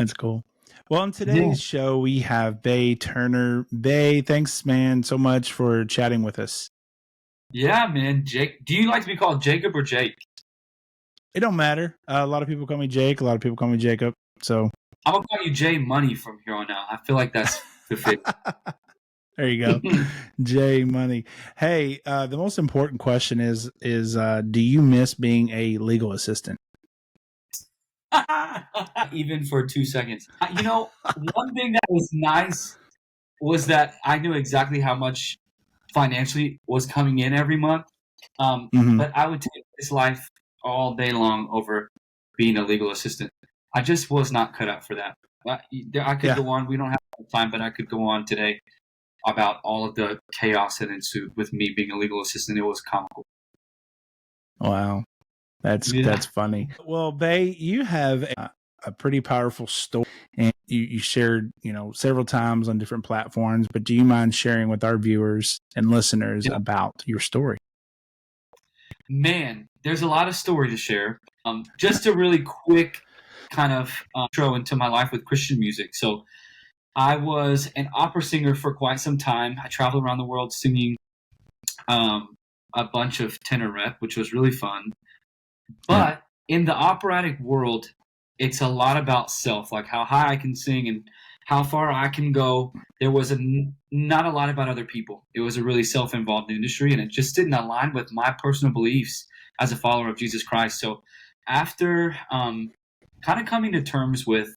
That's cool. Well, on Yeah. today's show, we have Bay Turner. Bay, thanks, man, so much for chatting with us. Yeah, man. Jake, do you like to be called Jacob or Jake? It don't matter. A lot of people call me Jake. A lot of people call me Jacob. So I'm gonna call you J Money from here on out. I feel like that's the fit. there you go, J Money. Hey, the most important question is do you miss being a legal assistant? Even for 2 seconds. You know, one thing that was nice was that I knew exactly how much financially was coming in every month. But I would take this life all day long over being a legal assistant. I just was not cut out for that. I could go on. We don't have time, but I could go on today about all of the chaos that ensued with me being a legal assistant. It was comical. Wow. That's funny. Well, Bay, you have a pretty powerful story, and you shared, several times on different platforms, but do you mind sharing with our viewers and listeners about your story? Man, there's a lot of story to share. Just a really quick kind of intro into my life with Christian music. So I was an opera singer for quite some time. I traveled around the world singing a bunch of tenor rep, which was really fun. But in the operatic world, it's a lot about self, like how high I can sing and how far I can go. There was not a lot about other people. It was a really self-involved industry, and it just didn't align with my personal beliefs as a follower of Jesus Christ. So after kind of coming to terms with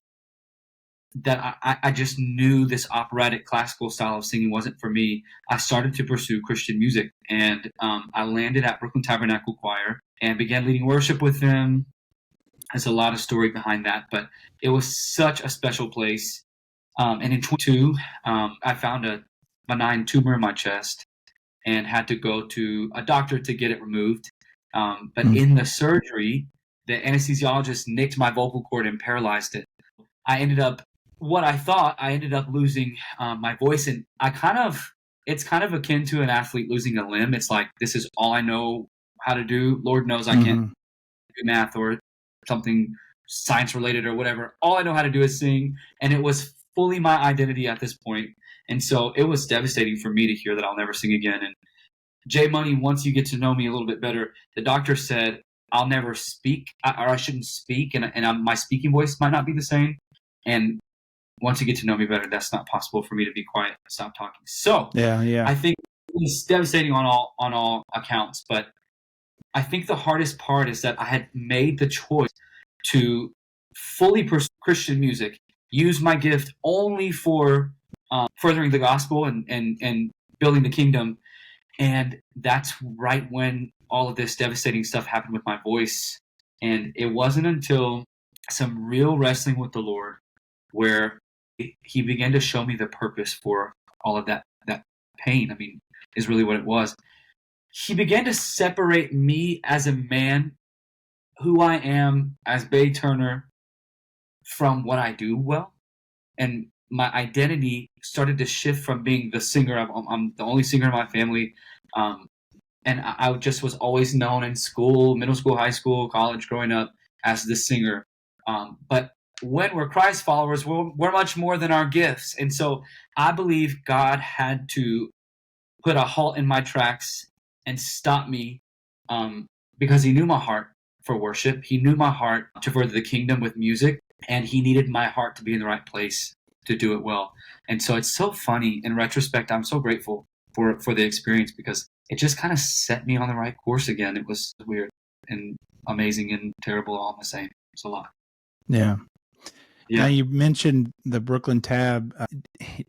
that, I just knew this operatic classical style of singing wasn't for me. I started to pursue Christian music, and I landed at Brooklyn Tabernacle Choir and began leading worship with them. There's a lot of story behind that, but it was such a special place. And in 22, I found a benign tumor in my chest and had to go to a doctor to get it removed. But in the surgery, the anesthesiologist nicked my vocal cord and paralyzed it. I ended up losing my voice, and it's kind of akin to an athlete losing a limb. It's like, this is all I know how to do. Lord knows I can't do math or something science related or whatever. All I know how to do is sing, and it was fully my identity at this point. And so it was devastating for me to hear that I'll never sing again. And J Money, once you get to know me a little bit better, the doctor said I'll never speak, or I shouldn't speak, and my speaking voice might not be the same. And once you get to know me better, that's not possible for me to be quiet, stop talking. So I think it was devastating on all accounts. But I think the hardest part is that I had made the choice to fully pursue Christian music, use my gift only for furthering the gospel and building the kingdom. And that's right when all of this devastating stuff happened with my voice. And it wasn't until some real wrestling with the Lord where he began to show me the purpose for all of that pain. I mean, is really what it was. He began to separate me as a man, who I am as Bay Turner, from what I do well. And my identity started to shift from being the singer. I'm the only singer in my family. And I just was always known in school, middle school, high school, college, growing up as the singer. But when we're Christ followers, we're much more than our gifts. And so I believe God had to put a halt in my tracks and stop me because he knew my heart for worship. He knew my heart to further the kingdom with music, and he needed my heart to be in the right place to do it well. And so it's so funny. In retrospect, I'm so grateful for the experience because it just kind of set me on the right course again. It was weird and amazing and terrible all the same. It's a lot. Yeah. Now, you mentioned the Brooklyn Tab.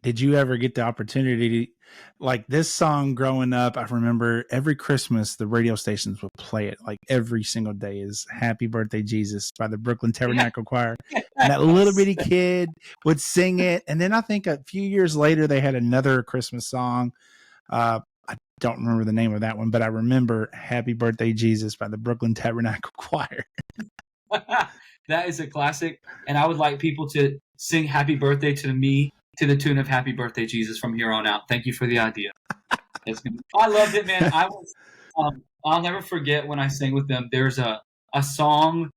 Did you ever get the opportunity to, like this song growing up? I remember every Christmas the radio stations would play it like every single day is Happy Birthday Jesus by the Brooklyn Tabernacle Choir. And that little bitty kid would sing it. And then I think a few years later they had another Christmas song. I don't remember the name of that one, but I remember Happy Birthday Jesus by the Brooklyn Tabernacle Choir. That is a classic, and I would like people to sing Happy Birthday to me to the tune of Happy Birthday Jesus from here on out. Thank you for the idea. I loved it, man. I'll never forget when I sang with them. There's a song,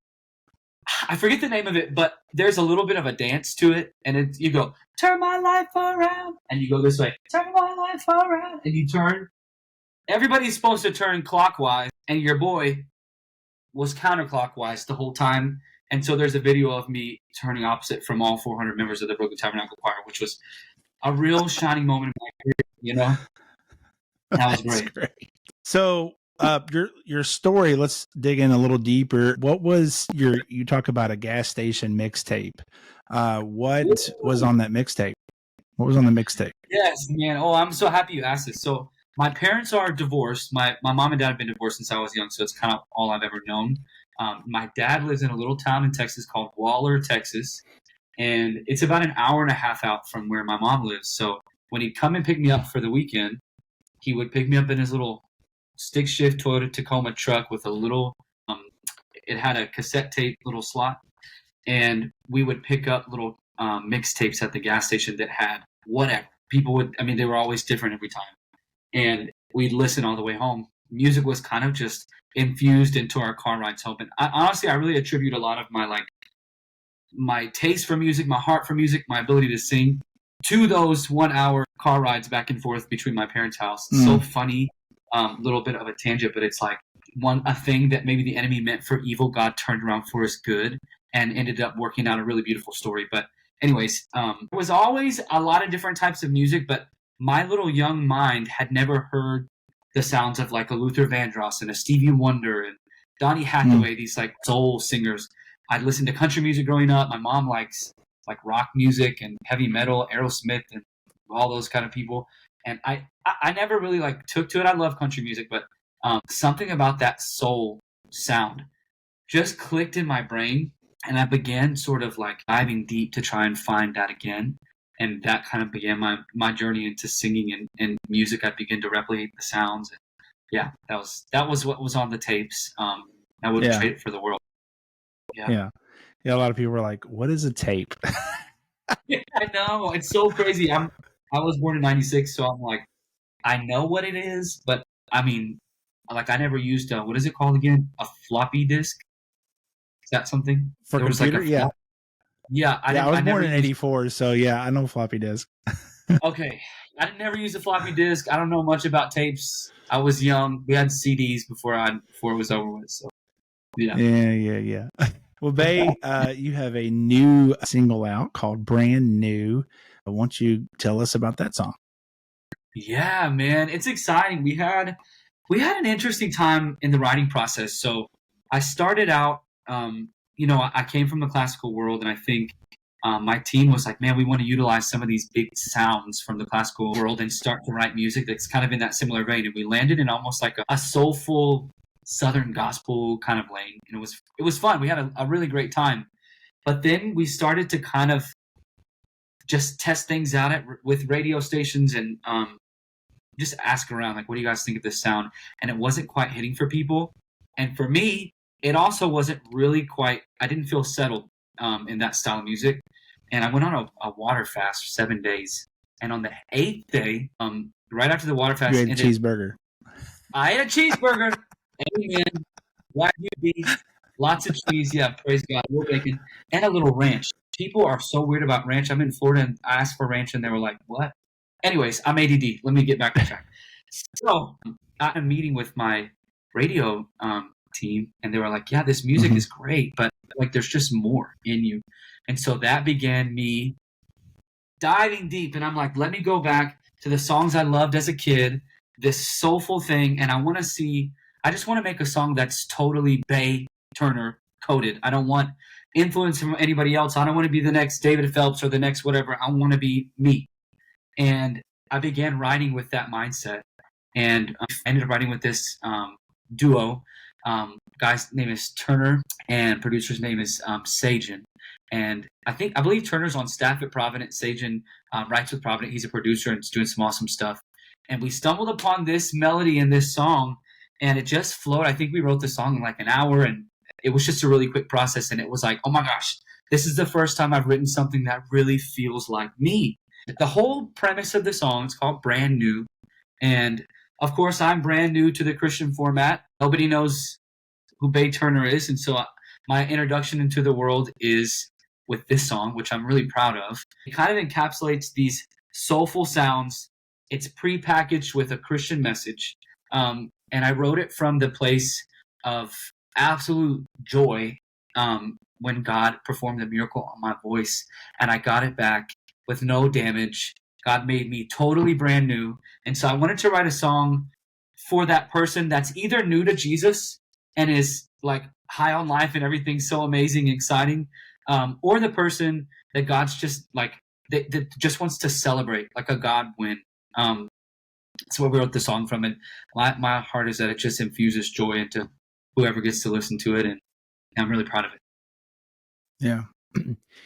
I forget the name of it, but there's a little bit of a dance to it, and you go, turn my life around, and you go this way, turn my life around, and you turn. Everybody's supposed to turn clockwise, and your boy was counterclockwise the whole time. And so there's a video of me turning opposite from all 400 members of the Brooklyn Tabernacle Choir, which was a real shining moment in my career, you know? That was great. So your story, let's dig in a little deeper. What was you talk about a gas station mixtape. What was on that mixtape? What was on the mixtape? Yes, man. Oh, I'm so happy you asked this. So my parents are divorced. My mom and dad have been divorced since I was young, so it's kind of all I've ever known. My dad lives in a little town in Texas called Waller, Texas, and it's about an hour and a half out from where my mom lives. So when he'd come and pick me up for the weekend, he would pick me up in his little stick shift Toyota Tacoma truck with a little, it had a cassette tape little slot, and we would pick up little mixtapes at the gas station that had whatever. People would, I mean, they were always different every time. And we'd listen all the way home. Music was kind of just infused into our car rides home. And honestly, I really attribute a lot of my taste for music, my heart for music, my ability to sing to those 1 hour car rides back and forth between my parents' house. So funny, little bit of a tangent, but it's like a thing that maybe the enemy meant for evil, God turned around for his good and ended up working out a really beautiful story. But anyways, there was always a lot of different types of music, but my little young mind had never heard the sounds of like a Luther Vandross and a Stevie Wonder and Donny Hathaway, these like soul singers. I'd listened to country music growing up. My mom likes like rock music and heavy metal, Aerosmith and all those kind of people. And I never really like took to it. I love country music, but something about that soul sound just clicked in my brain. And I began sort of like diving deep to try and find that again. And that kind of began my journey into singing and music. I began to replicate the sounds. And yeah, that was what was on the tapes. I wouldn't trade it for the world. Yeah. A lot of people were like, "What is a tape?" Yeah, I know, it's so crazy. I was born in '96, so I'm like, I know what it is, but I mean, like I never used what is it called again? A floppy disk? Is that something? For there computer? Was like yeah. I was born in '84, so yeah, I know floppy disk. Okay, I never used a floppy disk. I don't know much about tapes. I was young. We had CDs before it was over with. So yeah. Well, Bay, you have a new single out called "Brand New." I want you to tell us about that song. Yeah, man, it's exciting. We had an interesting time in the writing process. So I started out. I came from the classical world, and I think my team was like, man, we want to utilize some of these big sounds from the classical world and start to write music that's kind of in that similar vein. And we landed in almost like a soulful Southern gospel kind of lane. And it was fun. We had a really great time. But then we started to kind of just test things out with radio stations and just ask around, like, what do you guys think of this sound? And it wasn't quite hitting for people. And for me, it also wasn't really quite, I didn't feel settled in that style of music. And I went on a water fast for 7 days. And on the 8th day, right after the water fast you ate a cheeseburger. I ate a cheeseburger. Amen. Wagyu beef, lots of cheese. Yeah, praise God. Real bacon. And a little ranch. People are so weird about ranch. I'm in Florida and I asked for ranch and they were like, what? Anyways, I'm ADD. Let me get back on track. So I had a meeting with my radio team and they were like, yeah, this music is great, but like there's just more in you. And so that began me diving deep. And I'm like, let me go back to the songs I loved as a kid, this soulful thing. And I just want to make a song that's totally Bay Turner coded. I don't want influence from anybody else. I don't want to be the next David Phelps or the next whatever. I want to be me. And I began writing with that mindset. And I ended up writing with this duo. Guy's name is Turner and producer's name is Sajan. And I believe Turner's on staff at Provident. Sajan writes with Provident. He's a producer and is doing some awesome stuff. And we stumbled upon this melody in this song and it just flowed. I think we wrote the song in like an hour and it was just a really quick process. And it was like, oh my gosh, this is the first time I've written something that really feels like me. The whole premise of the song is called Brand New. And of course, I'm brand new to the Christian format. Nobody knows who Bay Turner is. And so my introduction into the world is with this song, which I'm really proud of. It kind of encapsulates these soulful sounds. It's prepackaged with a Christian message. And I wrote it from the place of absolute joy when God performed the miracle on my voice, and I got it back with no damage. God made me totally brand new. And so I wanted to write a song for that person that's either new to Jesus and is like high on life and everything's so amazing and exciting, or the person that God's just like, that just wants to celebrate like a God win. That's where we wrote the song from. And my heart is that it just infuses joy into whoever gets to listen to it. And I'm really proud of it. Yeah.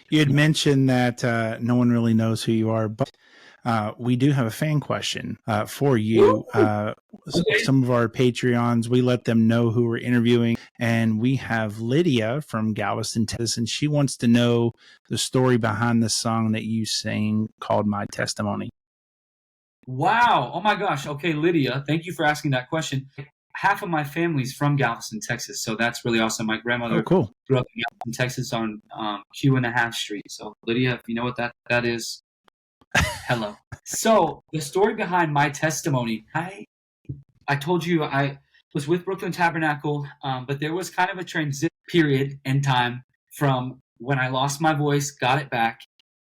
You had mentioned that no one really knows who you are, but we do have a fan question for you. Some of our Patreons, we let them know who we're interviewing, and we have Lydia from Galveston, Texas, and she wants to know the story behind the song that you sang called My Testimony. Wow. Oh my gosh. Okay, Lydia, thank you for asking that question. Half of my family's from Galveston, Texas, so that's really awesome. My grandmother grew up in Galveston, Texas on Q&A Street. So Lydia, if you know what that is, hello. So the story behind My Testimony, I told you I was with Brooklyn Tabernacle, but there was kind of a transition period in time from when I lost my voice, got it back,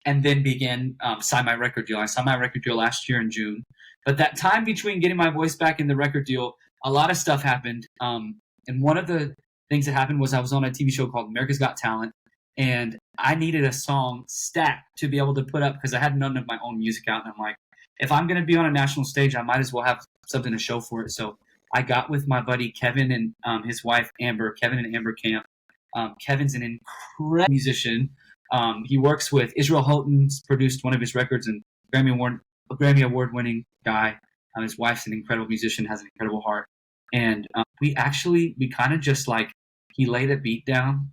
and then began sign my record deal. I signed my record deal last year in June. But that time between getting my voice back and the record deal, a lot of stuff happened. And one of the things that happened was I was on a TV show called America's Got Talent, and I needed a song stat to be able to put up because I had none of my own music out. And I'm like, if I'm going to be on a national stage, I might as well have something to show for it. So I got with my buddy Kevin and his wife Amber, Kevin and Amber Camp. Kevin's an incredible musician. He works with Israel Houghton's produced one of his records, and Grammy Award winning guy. His wife's an incredible musician, has an incredible heart. And we kind of just like, he laid a beat down,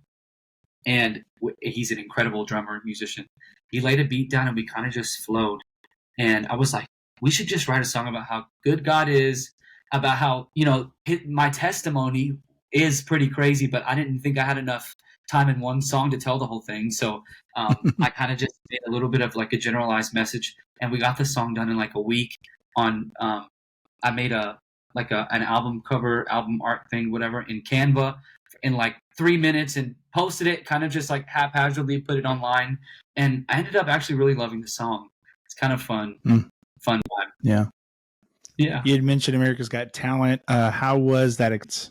and he's an incredible drummer, musician. He laid a beat down and we kind of just flowed. And I was like, we should just write a song about how good God is, about how, my testimony is pretty crazy, but I didn't think I had enough time in one song to tell the whole thing. So I kind of just made a little bit of like a generalized message, and we got the song done in like a week. I made an album cover, album art thing, whatever, in Canva in like 3 minutes and posted it, kind of just like haphazardly put it online. And I ended up actually really loving the song. It's kind of fun vibe. Yeah. Yeah. You had mentioned America's Got Talent. How was that?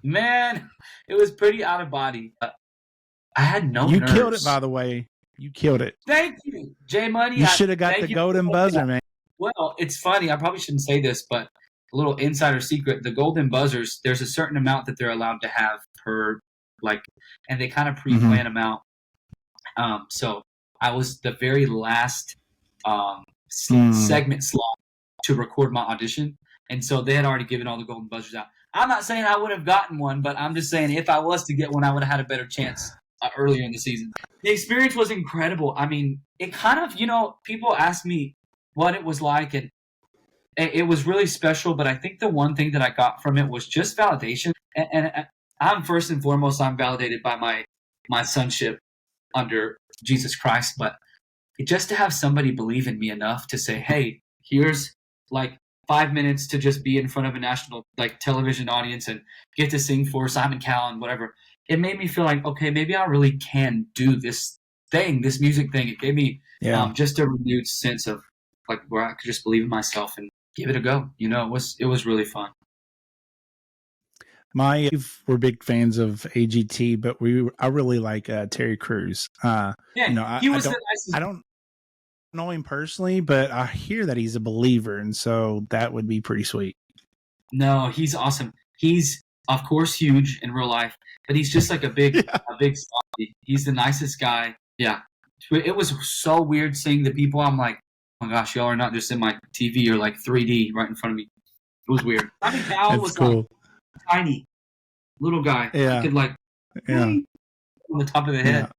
Man, it was pretty out of body. I had no You nerves. killed it, by the way. You killed it. Thank you, J Money. You should have got the golden buzzer, man. Well, it's funny. I probably shouldn't say this, but a little insider secret: the golden buzzers, there's a certain amount that they're allowed to have per, and they kind of pre-plan them out. So I was the very last segment slot to record my audition, and so they had already given all the golden buzzers out. I'm not saying I would have gotten one, but I'm just saying if I was to get one, I would have had a better chance earlier in the season. The experience was incredible. I mean, it kind of, people ask me what it was like, and it was really special, but I think the one thing that I got from it was just validation. And I'm first and foremost, I'm validated by my sonship under Jesus Christ, but just to have somebody believe in me enough to say, hey, here's like 5 minutes to just be in front of a national television audience and get to sing for Simon Cowell and whatever. It made me feel like, okay, maybe I really can do this thing, this music thing. It gave me just a renewed sense of where I could just believe in myself and give it a go. It was really fun. We're big fans of AGT, but I really like Terry Crews. He was the nicest. I don't know him personally, but I hear that he's a believer, and so that would be pretty sweet. No, he's awesome. He's of course huge in real life, but he's just like a big softy. He's the nicest guy. Yeah. It was so weird seeing the people. I'm like, oh my gosh, y'all are not just in my TV or 3D right in front of me. It was weird. Simon Cowell was cool. Tiny little guy. Yeah. He could on the top of the head.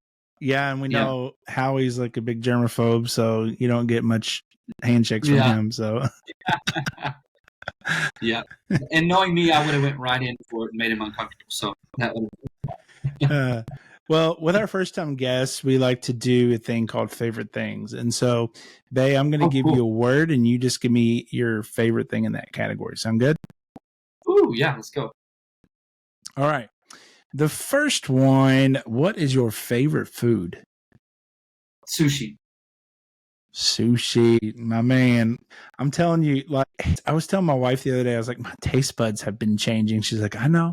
Yeah, and we know Howie's like a big germaphobe, so you don't get much handshakes from him. So yeah. And knowing me, I would have went right in for it and made him uncomfortable. So that would Well, with our first time guests, we like to do a thing called favorite things. And so, Bay, I'm going to give you a word and you just give me your favorite thing in that category. Sound good? Ooh, yeah, let's go. All right. The first one, what is your favorite food? Sushi. Sushi, my man. I'm telling you, like, I was telling my wife the other day, I was like, my taste buds have been changing. She's like, I know.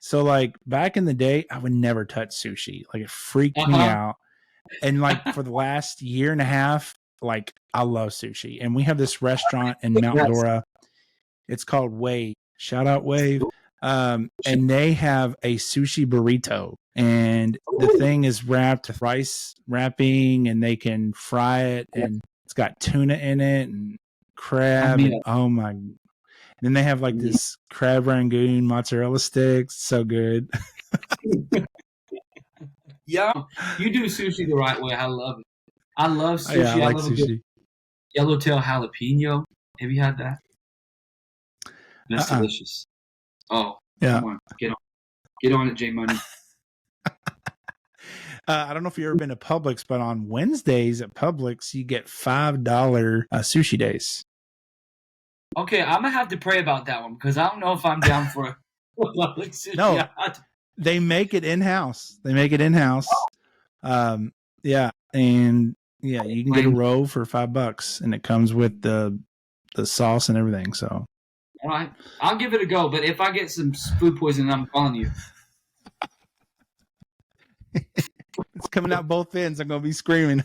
So, like, back in the day, I would never touch sushi. Like, it freaked me out. And, like, for the last year and a half, like, I love sushi. And we have this restaurant in Mount Dora. It's called Wave. Shout out Wave. And they have a sushi burrito. And the thing is wrapped with rice wrapping, and they can fry it, and it's got tuna in it and crab. And, oh my! Then they have like this crab rangoon mozzarella sticks. So good. Yeah, you do sushi the right way. I love it. I love sushi. Yeah, I like love sushi. A good yellowtail jalapeno. Have you had that? That's delicious. Oh, yeah. Come on. Get on it, J Money. I don't know if you've ever been to Publix, but on Wednesdays at Publix, you get $5 sushi days. Okay, I'm going to have to pray about that one because I don't know if I'm down for a Publix sushi. No, they make it in-house. Yeah, and yeah, you can get a roll for $5, and it comes with the sauce and everything. So, all right, I'll give it a go. But if I get some food poisoning, I'm calling you. It's coming out both ends. I'm going to be screaming.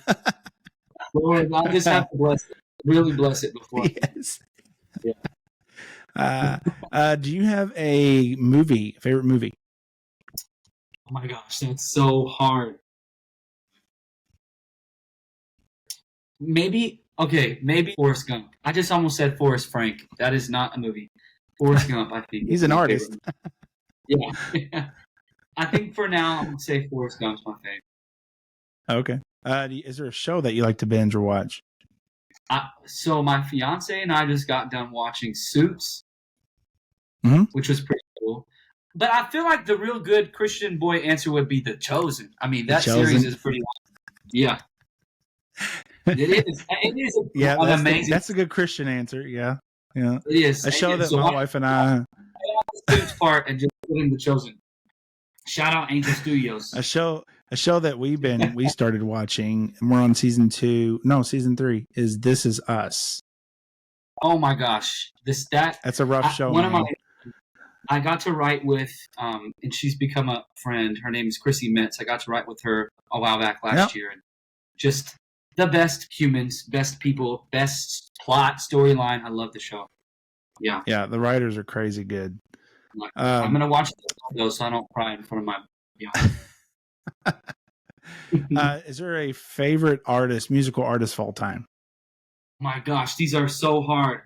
Lord, I just have to bless it. Really bless it before. Yes. Yeah. Do you have a favorite movie? Oh my gosh, that's so hard. Maybe Forrest Gump. I just almost said Forrest Frank. That is not a movie. Forrest Gump, I think. He's an artist. Yeah. I think for now, I'm going to say Forrest Gump's my favorite. Okay. Is there a show that you like to binge or watch? So my fiance and I just got done watching Suits, which was pretty cool. But I feel like the real good Christian boy answer would be The Chosen. I mean, that series is pretty awesome. Yeah. It is. It is amazing. That's a good Christian answer. Yeah. It is. A show that my wife and I... the Suits part and just put in The Chosen. Shout out Angel Studios. A show that we started watching, and we're on season 3, is This Is Us. Oh my gosh. That's a rough show. I got to write with and she's become a friend. Her name is Chrissy Metz. I got to write with her a while back last year. And just the best humans, best people, best plot, storyline. I love the show. Yeah. Yeah, the writers are crazy good. I'm going to watch it though, so I don't cry in front of my... Is there a favorite musical artist of all time? My gosh, these are so hard.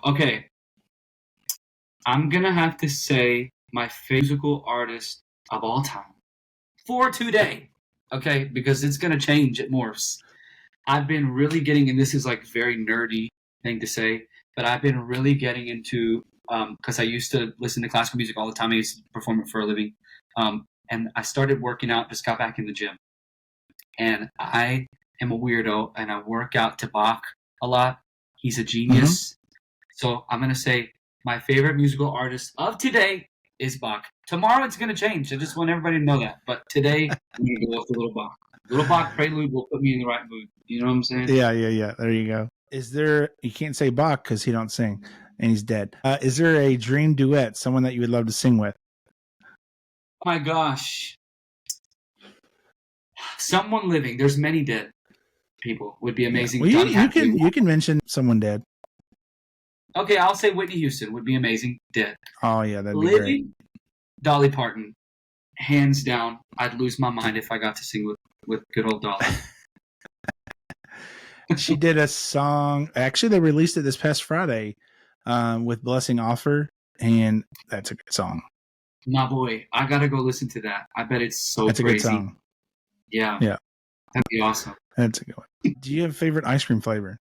Okay. I'm going to have to say my favorite musical artist of all time for today. Okay, because it's going to change. It morphs. I've been really getting, and this is like very nerdy thing to say, but I've been really getting into, because I used to listen to classical music all the time. I used to perform it for a living. And I started working out, just got back in the gym. And I am a weirdo, and I work out to Bach a lot. He's a genius. So I'm going to say my favorite musical artist of today is Bach. Tomorrow it's going to change. I just want everybody to know that. But today, I'm going to go with the Little Bach. Little Bach Prelude will put me in the right mood. You know what I'm saying? Yeah. There you go. You can't say Bach because he don't sing and he's dead. Is there a dream duet, someone that you would love to sing with? Oh my gosh. Someone living. There's many dead people. Would be amazing. Yeah. Well, you can mention someone dead. Okay, I'll say Whitney Houston would be amazing. Dead. Oh yeah, that'd be great. Dolly Parton. Hands down. I'd lose my mind if I got to sing with good old Dolly. She did a song. Actually, they released it this past Friday with Blessing Offer, and that's a good song. My boy, I gotta go listen to that. I bet it's so crazy. That's a good song. Yeah. That'd be awesome. That's a good one. Do you have a favorite ice cream flavor?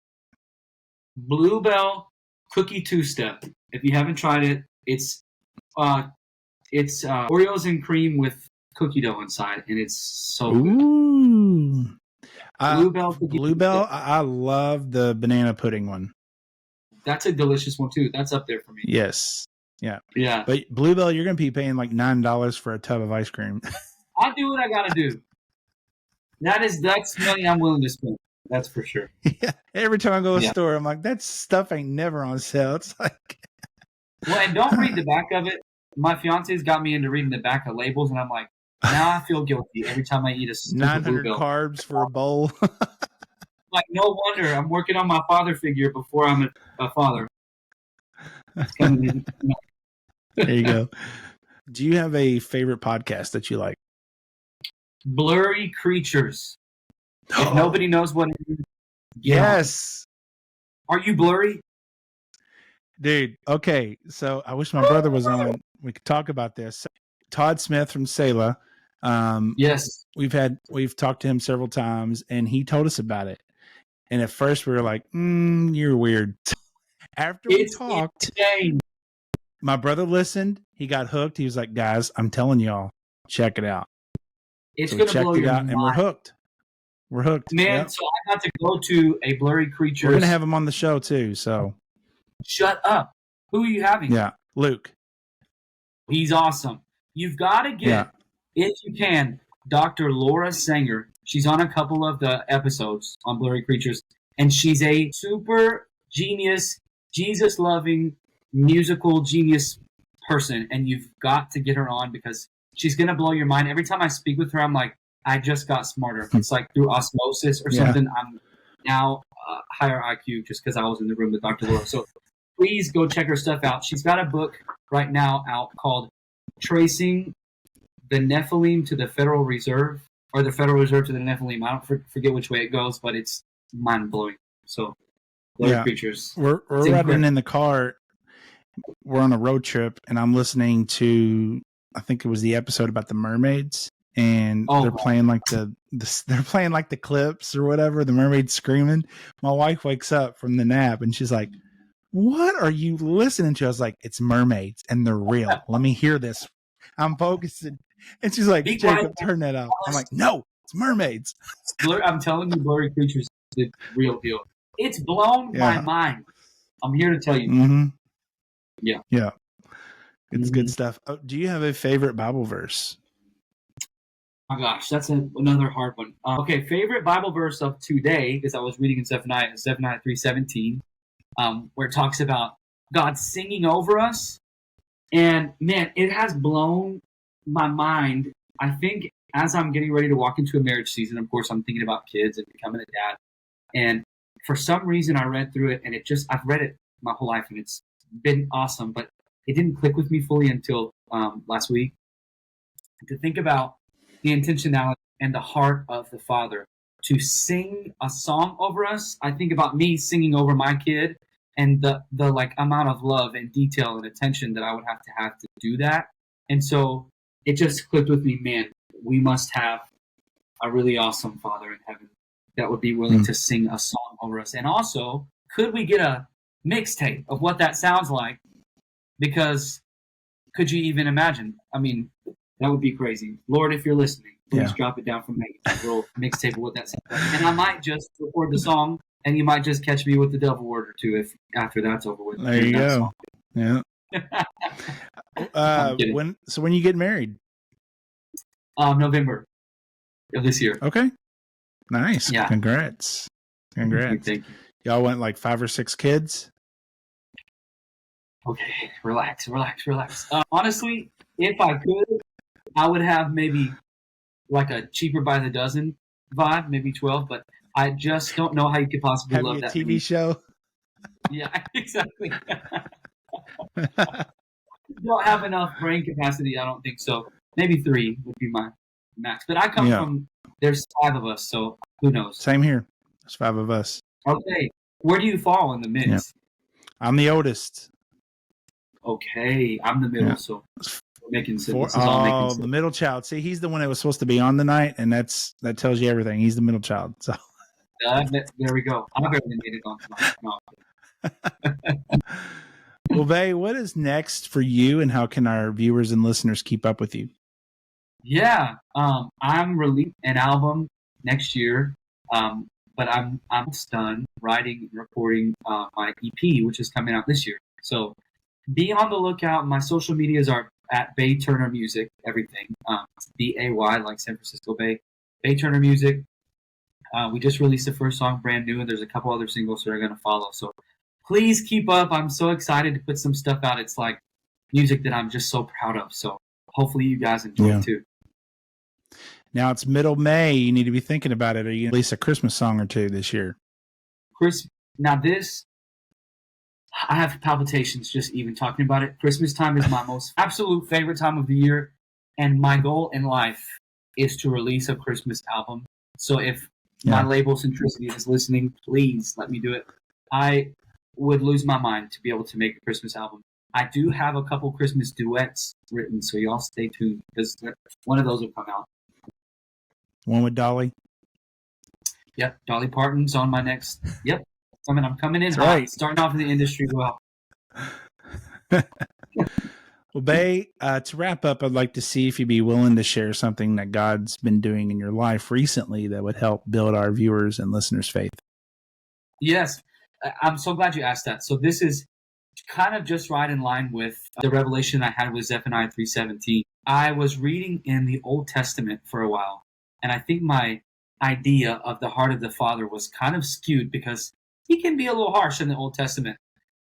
Bluebell Cookie Two-Step. If you haven't tried it, it's It's Oreos and cream with cookie dough inside, and it's so good. Ooh. Bluebell. I love the banana pudding one. That's a delicious one too. That's up there for me. Yes. Yeah. Yeah. But Bluebell, you're going to be paying like $9 for a tub of ice cream. I'll do what I got to do. That's money I'm willing to spend. That's for sure. Yeah. Every time I go to a store, I'm like, that stuff ain't never on sale. It's like, well, and don't read the back of it. My fiance's got me into reading the back of labels, and I'm like, now I feel guilty every time I eat a stupid 900 Bluebell. carbs for a bowl. Like, no wonder I'm working on my father figure before I'm a father. It's coming in. There you go. Do you have a favorite podcast that you like? Blurry Creatures. If nobody knows what it is, yes. Are you blurry? Dude, okay. So I wish my brother was on. We could talk about this. Todd Smith from Selah. Yes. We've talked to him several times, and he told us about it. And at first we were like, you're weird. After we talked, insane. My brother listened. He got hooked. He was like, guys, I'm telling y'all, check it out. It's going to blow your mind. And we're hooked. We're hooked. Man, yep. So I got to go to a Blurry Creatures. We're going to have him on the show too, so. Shut up. Who are you having? Yeah, Luke. He's awesome. You've got to get, if you can, Dr. Laura Sanger. She's on a couple of the episodes on Blurry Creatures, and she's a super genius, Jesus-loving, musical genius person, and you've got to get her on because she's going to blow your mind. Every time I speak with her, I'm like, I just got smarter. It's like through osmosis or something. I'm now higher IQ just because I was in the room with Dr. Laura. So please go check her stuff out. She's got a book right now out called Tracing the Nephilim to the Federal Reserve, or the Federal Reserve to the Nephilim. I don't forget which way it goes, but it's mind-blowing. So, Blurry Creatures. We're riding in the car. We're on a road trip, and I'm listening to, I think it was the episode about the mermaids, and they're playing like they're playing like the clips or whatever, the mermaids screaming. My wife wakes up from the nap, and she's like, what are you listening to? I was like, it's mermaids, and they're real. Let me hear this. I'm focusing. And she's like, Jacob, turn that off. I'm like, no, it's mermaids. I'm telling you, Blurry Creatures is the real deal. It's blown my mind. I'm here to tell you. Mm-hmm. Yeah. Yeah. It's good stuff. Oh, do you have a favorite Bible verse? Oh, gosh, that's another hard one. Okay, favorite Bible verse of today, because I was reading in Zephaniah 3:17, where it talks about God singing over us. And, man, it has blown my mind. I think as I'm getting ready to walk into a marriage season, of course, I'm thinking about kids and becoming a dad. And for some reason, I read through it, and I've read it my whole life, and it's been awesome, but it didn't click with me fully until last week. To think about the intentionality and the heart of the Father to sing a song over us. I think about me singing over my kid and the like amount of love and detail and attention that I would have to do that. And so it just clicked with me, man, we must have a really awesome Father in heaven that would be willing to sing a song over us. And also, could we get a mixtape of what that sounds like? Because could you even imagine? I mean, that would be crazy. Lord, if you're listening, please drop it down for me. A little mixtape of what that sounds like. And I might just record the song, and you might just catch me with the devil word or two if after that's over with. There you go. Song. Yeah. When you get married? November of this year. Okay. Nice. Yeah. Congrats. Thank you. Y'all went like 5 or 6 kids? Okay. Relax. Honestly, if I could, I would have maybe like a cheaper by the dozen vibe, maybe 12, but I just don't know how you could possibly love that. TV show? Yeah, exactly. Don't have enough brain capacity, I don't think so. Maybe 3 would be my max. But I come from, there's 5 of us, so who knows? Same here. There's 5 of us. Okay. Where do you fall in the mix? Yeah. I'm the oldest. Okay. I'm the middle, so making sense. The middle child. See, he's the one that was supposed to be on tonight, and that tells you everything. He's the middle child. So there we go. I barely made it on tonight. No. Well, Bay, what is next for you, and how can our viewers and listeners keep up with you? Yeah, I'm releasing an album next year, but I'm almost done writing and recording my EP, which is coming out this year. So be on the lookout. My social medias are at Bay Turner Music, everything. BAY, like San Francisco Bay. Bay Turner Music. We just released the first song brand new, and there's a couple other singles that are going to follow. So please keep up. I'm so excited to put some stuff out. It's like music that I'm just so proud of. So hopefully you guys enjoy it too. Now it's middle May. You need to be thinking about it. Are you going to release a Christmas song or two this year? Now this, I have palpitations just even talking about it. Christmas time is my most absolute favorite time of the year. And my goal in life is to release a Christmas album. So if my label Centricity is listening, please let me do it. I would lose my mind to be able to make a Christmas album. I do have a couple Christmas duets written, so y'all stay tuned because one of those will come out. One with Dolly? Yep, Dolly Parton's on my next. Yep, I'm coming in That's hot, right. starting off in the industry well. Well, Bay, to wrap up, I'd like to see if you'd be willing to share something that God's been doing in your life recently that would help build our viewers and listeners' faith. Yes, I'm so glad you asked that. So this is kind of just right in line with the revelation I had with Zephaniah 3:17. I was reading in the Old Testament for a while, and I think my idea of the heart of the Father was kind of skewed because he can be a little harsh in the Old Testament.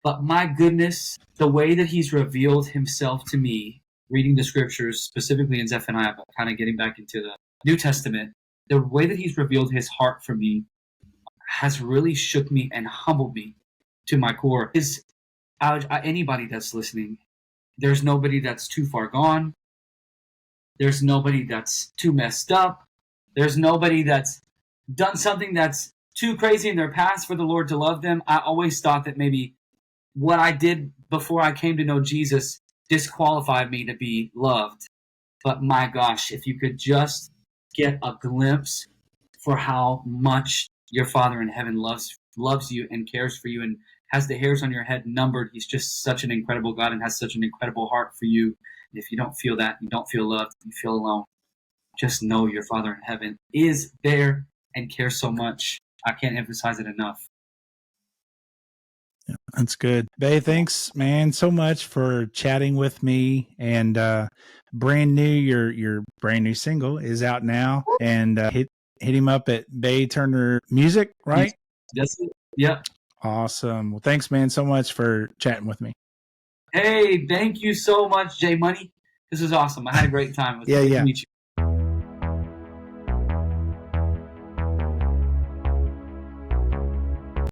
But my goodness, the way that he's revealed himself to me, reading the scriptures, specifically in Zephaniah, but kind of getting back into the New Testament, the way that he's revealed his heart for me has really shook me and humbled me to my core. Anybody that's listening, there's nobody that's too far gone. There's nobody that's too messed up. There's nobody that's done something that's too crazy in their past for the Lord to love them. I always thought that maybe what I did before I came to know Jesus disqualified me to be loved. But my gosh, if you could just get a glimpse for how much your Father in heaven loves you and cares for you and has the hairs on your head numbered. He's just such an incredible God and has such an incredible heart for you. And if you don't feel that, you don't feel loved, you feel alone, just know your Father in heaven is there and cares so much. I can't emphasize it enough. Yeah, that's good. Bay, thanks, man, so much for chatting with me. And brand new, your brand new single is out now. And hit him up at Bay Turner Music, right? That's it. Yep. Awesome. Well, thanks, man, so much for chatting with me. Hey, thank you so much, Jay Money. This is awesome. I had a great time. Yeah. Nice to meet you.